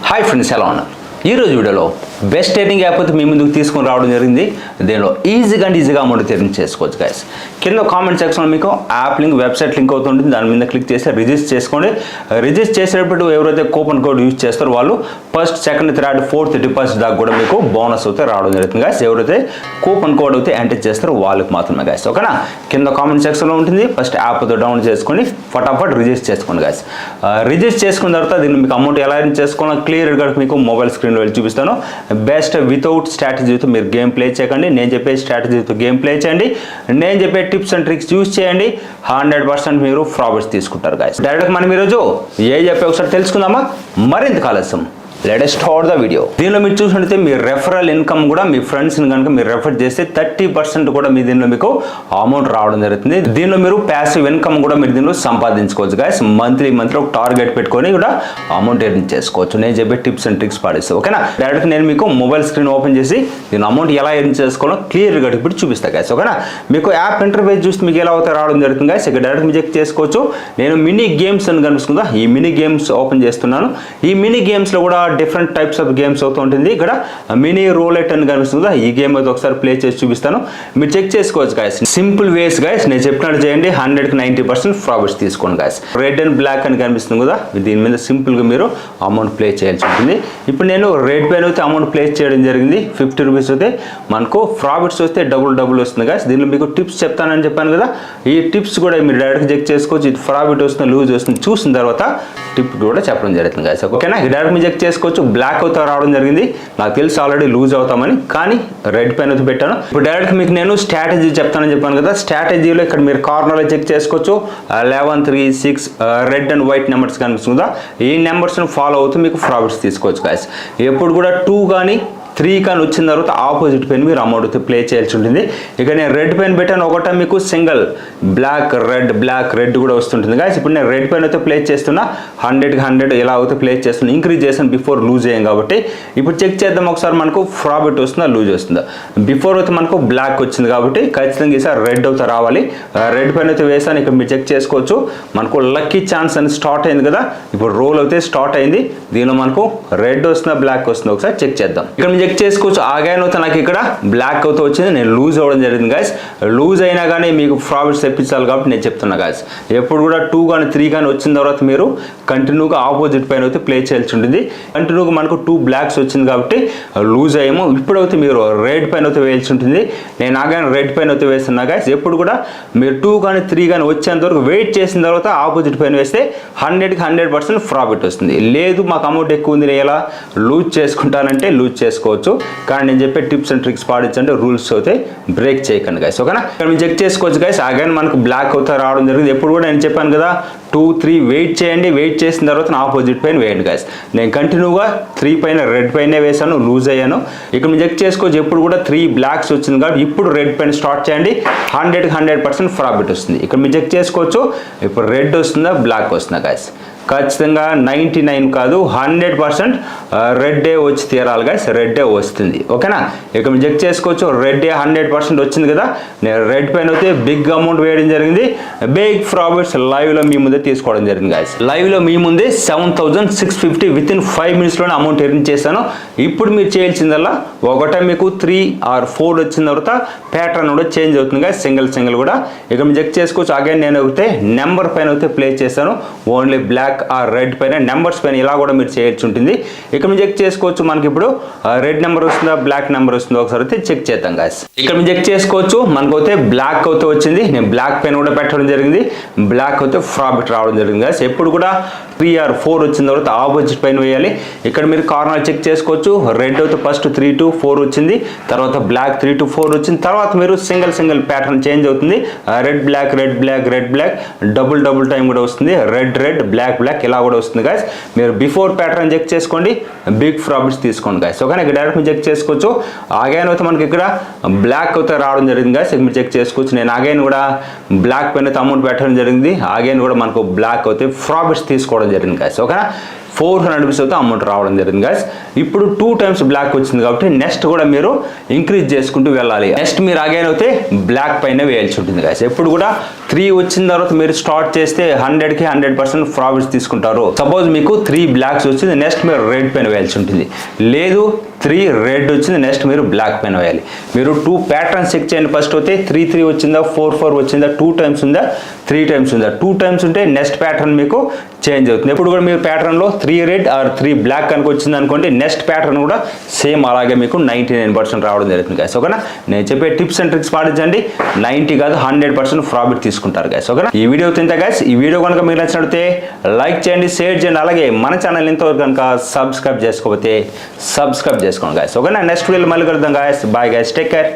Hi friends, ఎలా ఉన్నారు? ఈరోజు వీడియోలో బెస్ట్ ట్రేడింగ్ యాప్ అయితే మీ ముందుకు తీసుకొని రావడం జరిగింది. దీనిలో ఈజీగా అమౌంట్ ట్రేడింగ్ చేసుకోవచ్చు గైస్. కింద కామెంట్ సెక్షన్లో మీకు యాప్ లింక్, వెబ్సైట్ లింక్ అవుతుంది. దాని మీద క్లిక్ చేసి రిజిస్టర్ చేసుకోండి. రిజిస్టర్ చేసేటప్పుడు ఎవరైతే కూపన్ కోడ్ యూజ్ చేస్తారో వాళ్ళు first, second, third, fourth deposit దాకా కూడా మీకు బోనస్ అయితే రావడం జరుగుతుంది గైస్. ఎవరైతే కూపన్ కోడ్ అయితే ఎంటర్ చేస్తారో వాళ్ళకి మాత్రమే గైస్. ఓకేనా? కింద కామెంట్ సెక్షన్లో ఉంటుంది. ఫస్ట్ యాప్ అయితే డౌన్లోడ్ చేసుకొని ఫటాఫట్ రిజిస్టర్ చేసుకోండి గైస్. రిజిస్టర్ చేసుకున్న తర్వాత దీన్ని మీకు అమౌంట్ ఎలా ఎర్న్ చేసుకోవాలో క్లియర్గా మీకు మొబైల్ స్క్రీన్ వెళ్ళి చూపిస్తాను. బెస్ట్ వితౌట్ స్ట్రాటజీతో మీరు గేమ్ ప్లే చేయకండి. నేను చెప్పే స్ట్రాటజీతో గేమ్ ప్లే చేయండి. నేను చెప్పే టిప్స్ అండ్ ట్రిక్స్ యూజ్ చేయండి. 100% మీరు ప్రాఫిట్స్ తీసుకుంటారు గైస్. డైరెక్ట్ మనం ఈరోజు చెప్పే ఒకసారి తెలుసుకుందామా? మరింత ఆలస్యం, let us start the video. దీనిలో మీరు చూసినట్లయితే మీ రెఫరల్ ఇన్కమ్ కూడా మీ ఫ్రెండ్స్ని కనుక మీరు రెఫర్ చేస్తే 30% కూడా మీ దీనిలో మీకు అమౌంట్ రావడం జరుగుతుంది. దీనిలో మీరు ప్యాసివ్ ఇన్కమ్ కూడా మీరు దీనిలో సంపాదించుకోవచ్చు గైస్. మంత్లీ ఒక టార్గెట్ పెట్టుకొని కూడా అమౌంట్ ఎర్న్ చేసుకోవచ్చు. నేను చెప్పే టిప్స్ అండ్ ట్రిక్స్ పాటిస్తాను. ఓకేనా? డైరెక్ట్ నేను మీకు మొబైల్ స్క్రీన్ ఓపెన్ చేసి దీని అమౌంట్ ఎలా ఎర్న్ చేసుకోవాలో క్లియర్గా ఇప్పుడు చూపిస్తాను గైస్. ఓకేనా? మీకు యాప్ ఇంటర్ఫేస్ చూస్తే మీకు ఎలా అవుతాయి రావడం జరుగుతుంది గైస్. ఇక్కడ డైరెక్ట్ మీరు చెక్ చేసుకోవచ్చు. నేను మినీ గేమ్స్ అని కనిపిస్తుందా, ఈ మినీ గేమ్స్ ఓపెన్ చేస్తున్నాను. ఈ మినీ గేమ్స్లో కూడా డిఫరెంట్ టైప్స్ ఆఫ్ గేమ్స్ అవుతూ ఉంటుంది. ఇక్కడ మినీ రోలెట్ అని కనిపిస్తుందా, ఈ గేమ్ అయితే ఒకసారి ప్లే చేసి చూపిస్తాను. మీరు చెక్ చేసుకోవచ్చు గైస్. సింపుల్ వేస్ గైస్. నేను చెప్పినట్టు చేయండి. 100కి 90% ప్రాఫిట్స్ తీసుకోండి గైస్. రెడ్ అండ్ బ్లాక్ అని కనిపిస్తుంది కదా, దీని మీద సింపుల్గా మీరు అమౌంట్ ప్లే చేయాల్సి ఉంటుంది. ఇప్పుడు నేను రెడ్ పైన అయితే అమౌంట్ ప్లే చేయడం జరిగింది. 50 రూపీస్ అయితే మనకు ప్రాఫిట్స్ వస్తే డబుల్ వస్తుంది గైస్. దీనిలో మీకు టిప్స్ చెప్తానని చెప్పాను కదా, ఈ టిప్స్ కూడా మీరు డైరెక్ట్ చెక్ చేసుకోవచ్చు. ఇది ప్రాఫిట్ వస్తుంది, లూజ్ వస్తుంది చూసిన తర్వాత టిప్ కూడా చెప్పడం జరుగుతుంది గైస్. ఓకేనా? డైరెక్ట్ మీరు చెక్ చేసుకోవచ్చు. బ్లాక్ అవుతా రావడం జరిగింది. నాకు తెలుసు ఆల్రెడీ లూజ్ అవుతామని, కానీ రెడ్ పెన్ అయితే పెట్టాను. ఇప్పుడు డైరెక్ట్ మీకు నేను స్ట్రాటజీ చెప్తానని చెప్పాను కదా. స్ట్రాటజీలో ఇక్కడ మీరు కార్నర్లో చెక్ చేసుకోవచ్చు. 11, 3, 6 రెడ్ అండ్ వైట్ నెంబర్స్ కనిపిస్తుందా, ఈ నెంబర్స్ని ఫాలో అవుతూ మీకు ప్రాఫిట్స్ తీసుకోవచ్చు గైస్. ఎప్పుడు కూడా 2 కానీ 3 కానీ వచ్చిన తర్వాత ఆపోజిట్ పెన్ మీరు అమౌంట్ అయితే ప్లే చేయాల్సి ఉంటుంది. ఇక నేను రెడ్ పెన్ పెట్టాను. ఒకటే మీకు సింగిల్ బ్లాక్ రెడ్ కూడా వస్తుంటుంది గాయస్. ఇప్పుడు నేను రెడ్ పెన్ అయితే ప్లే చేస్తున్నా. 100కి 100 ఇలా అయితే ప్లే చేస్తున్నా. ఇంక్రీజ్ చేస్తాను బిఫోర్ లూజ్ అయ్యాం కాబట్టి. ఇప్పుడు చెక్ చేద్దాం ఒకసారి మనకు ప్రాఫిట్ వస్తుందా లూజ్ వస్తుందా. బిఫోర్ అయితే మనకు బ్లాక్ వచ్చింది కాబట్టి ఖచ్చితంగా ఈసారి రెడ్ అయితే రావాలి. రెడ్ పెన్ అయితే వేసాను. ఇక్కడ మీరు చెక్ చేసుకోవచ్చు. మనకు లక్కీ ఛాన్స్ అని స్టార్ట్ అయింది కదా. ఇప్పుడు రోల్ అయితే స్టార్ట్ అయింది. దీనిలో మనకు రెడ్ వస్తుందా బ్లాక్ వస్తుందా ఒకసారి చెక్ చేద్దాం. ఇక్కడ చెక్ చేసుకోవచ్చు. ఆగాను అయితే నాకు ఇక్కడ బ్లాక్ అవుతూ వచ్చింది. నేను లూజ్ అవ్వడం జరిగింది గాయస్. లూజ్ అయినా కానీ మీకు ప్రాఫిట్స్ తెప్పించాలి కాబట్టి నేను చెప్తున్నా గాయస్. ఎప్పుడు కూడా 2 కానీ 3 కానీ వచ్చిన తర్వాత మీరు కంటిన్యూగా ఆపోజిట్ పైన అయితే ప్లే చేయాల్సి ఉంటుంది. కంటిన్యూగా మనకు 2 బ్లాక్స్ వచ్చింది కాబట్టి లూజ్ అయ్యాము. ఇప్పుడైతే మీరు రెడ్ పైన అయితే వేయాల్సి ఉంటుంది. నేను ఆగాను రెడ్ పైన అయితే వేస్తున్నా గాయస్. ఎప్పుడు కూడా మీరు 2 కానీ 3 కానీ వచ్చేంత వరకు వెయిట్ చేసిన తర్వాత ఆపోజిట్ పైన వేస్తే 100కి 100% ప్రాఫిట్ వస్తుంది. లేదు మాకు అమౌంట్ ఎక్కువ ఉంది, నేను ఎలా లూజ్ చేసుకుంటానంటే లూజ్ చేసుకోవచ్చు. కానీ నేను చెప్పే టిప్స్ అండ్ ట్రిక్స్ పాటించండి. రూల్స్ అయితే బ్రేక్ చేయకండి గైస్. ఓకేనా? ఇక్కడ మీరు చెక్ చేసుకోవచ్చు గైస్. అగైన్ మనకు బ్లాక్ అవుతా రావడం జరిగింది. ఎప్పుడు కూడా నేను చెప్పాను కదా 2, 3 వెయిట్ చేయండి. వెయిట్ చేసిన తర్వాత ఆపోజిట్ పైన వేయండి గైస్. నేను కంటిన్యూగా 3 పైన రెడ్ పైనే వేసాను, లూజ్ అయ్యాను. ఇక్కడ మీరు చెక్ చేసుకోవచ్చు. ఎప్పుడు కూడా 3 బ్లాక్స్ వచ్చింది కాబట్టి ఇప్పుడు రెడ్ పైన స్టార్ట్ చేయండి. 100కి 100% ప్రాఫిట్ వస్తుంది. ఇక్కడ మీరు చెక్ చేసుకోవచ్చు. ఇప్పుడు రెడ్ వస్తుందా బ్లాక్ వస్తుందా గైస్. ఖచ్చితంగా 99 కాదు 100% రెడ్డే వచ్చి తీరాలి గైస్. రెడ్డే వస్తుంది. ఓకేనా? ఇక మీరు చెక్ చేసుకోవచ్చు. రెడ్డే 100% వచ్చింది కదా. నేను రెడ్ పైన అయితే బిగ్ అమౌంట్ వేయడం జరిగింది. బిగ్ ప్రాఫిట్స్ లైవ్లో మీ ముందే తీసుకోవడం జరిగింది గైస్. లైవ్లో మీ ముందే 7650 వితిన్ 5 మినిట్స్లోనే అమౌంట్ ఎర్న్ చేశాను. ఇప్పుడు మీరు చేయాల్సిందల్లా ఒకటే మీకు 3 or 4 వచ్చిన తర్వాత ప్యాటర్న్ కూడా చేంజ్ అవుతుంది గైస్. సింగిల్ కూడా ఇక మీరు చెక్ చేసుకోవచ్చు. అగైన్ నేను అయితే నెంబర్ పైన అయితే ప్లే చేశాను. ఓన్లీ బ్లాక్ ఆ రెడ్ పైన నెంబర్స్ పైన ఇలా కూడా మీరు చేయాల్సి ఉంటుంది. ఇక్కడ మీరు చెక్ చేసుకోవచ్చు. మనకి ఇప్పుడు రెడ్ నెంబర్ వస్తుందా బ్లాక్ నెంబర్ వస్తుందో ఒకసారి అయితే చెక్ చేద్దాం గాయస్. ఇక్కడ మీరు చెక్ చేసుకోవచ్చు. మనకు అయితే బ్లాక్ అయితే వచ్చింది. నేను బ్లాక్ పైన కూడా పెట్టడం జరిగింది. బ్లాక్ అయితే ప్రాఫిట్ రావడం జరిగింది గాయస్. ఎప్పుడు కూడా 3 or 4 వచ్చిన తర్వాత ఆపోజిట్ పైన వేయాలి. ఇక్కడ మీరు కార్నర్ చెక్ చేసుకోవచ్చు. రెడ్ అయితే ఫస్ట్ 3 to 4 వచ్చింది. తర్వాత బ్లాక్ 3 to 4 వచ్చింది. తర్వాత మీరు సింగిల్ ప్యాటర్న్ చేంజ్ అవుతుంది. రెడ్ బ్లాక్ డబుల్ టైం కూడా వస్తుంది. రెడ్ బ్లాక్ ఇలా కూడా వస్తుంది గైస్. మీరు బిఫోర్ ప్యాటర్న్ చెక్ చేసుకోండి. బిగ్ ప్రాఫిట్స్ తీసుకోండి గైస్. ఓకేనా? ఇక్కడ డైరెక్ట్ మీరు చెక్ చేసుకోవచ్చు. అగైన్ అయితే మనకి ఇక్కడ బ్లాక్ అయితే రావడం జరిగింది గైస్. మీరు చెక్ చేసుకోవచ్చు. నేను అగైన్ కూడా బ్లాక్ పైన అయితే అమౌంట్ పెట్టడం జరిగింది. అగైన్ కూడా మనకు బ్లాక్ అయితే ప్రాఫిట్స్ తీసుకోవడం జరిగింది గైస్. ఓకేనా? 400 రూపీస్ అయితే అమౌంట్ రావడం జరిగింది గైస్. ఇప్పుడు 2 times బ్లాక్ వచ్చింది కాబట్టి నెక్స్ట్ కూడా మీరు ఇంక్రీజ్ చేసుకుంటూ వెళ్ళాలి. నెక్స్ట్ మీరు అగైన్ అయితే బ్లాక్ పైన వేయాల్సి ఉంటుంది గైస్. ఎప్పుడు కూడా 3 వచ్చిన తర్వాత మీరు స్టార్ట్ చేస్తే 100కి 100% ప్రాఫిట్స్ తీసుకుంటారు. సపోజ్ మీకు 3 బ్లాక్స్ వచ్చింది, నెక్స్ట్ మీరు రెడ్ పెన్ వేయాల్సి ఉంటుంది. లేదు 3 రెడ్ వచ్చింది, నెక్స్ట్ మీరు బ్లాక్ పెన్ వేయాలి. మీరు 2 ప్యాటర్న్స్ చెక్ చేయండి. ఫస్ట్ అయితే 3 వచ్చిందా, 4 వచ్చిందా, 2 టైమ్స్ ఉందా, 3 టైమ్స్ ఉందా. 2 టైమ్స్ ఉంటే నెక్స్ట్ ప్యాటర్న్ మీకు చేంజ్ అవుతుంది. ఎప్పుడు కూడా మీరు ప్యాటర్న్లో 3 రెడ్ ఆర్ 3 బ్లాక్ కనుక వచ్చింది అనుకోండి, నెక్స్ట్ ప్యాటర్న్ కూడా సేమ్ అలాగే మీకు 99% రావడం జరుగుతుంది గైస్. ఓకేనా, నేను చెప్పే టిప్స్ అండ్ ట్రిక్స్ పాటించండి, 90 కాదు 100% ప్రాఫిట్ తీసుకుంటారు గైస్. ఓకేనా, ఈ వీడియో తింటే గైస్, ఈ వీడియో కనుక మీరు నచ్చినట్లయితే లైక్ చేయండి, షేర్ చేయండి, అలాగే మన ఛానల్ ఇంతవరకు కనుక సబ్స్క్రైబ్ చేసుకోకపోతే సబ్స్క్రైబ్ చేసుకోండి గైస్. ఓకేనా, నెక్స్ట్ వీడియోలో మళ్ళీ కలుద్దాం guys. Bye guys, take care.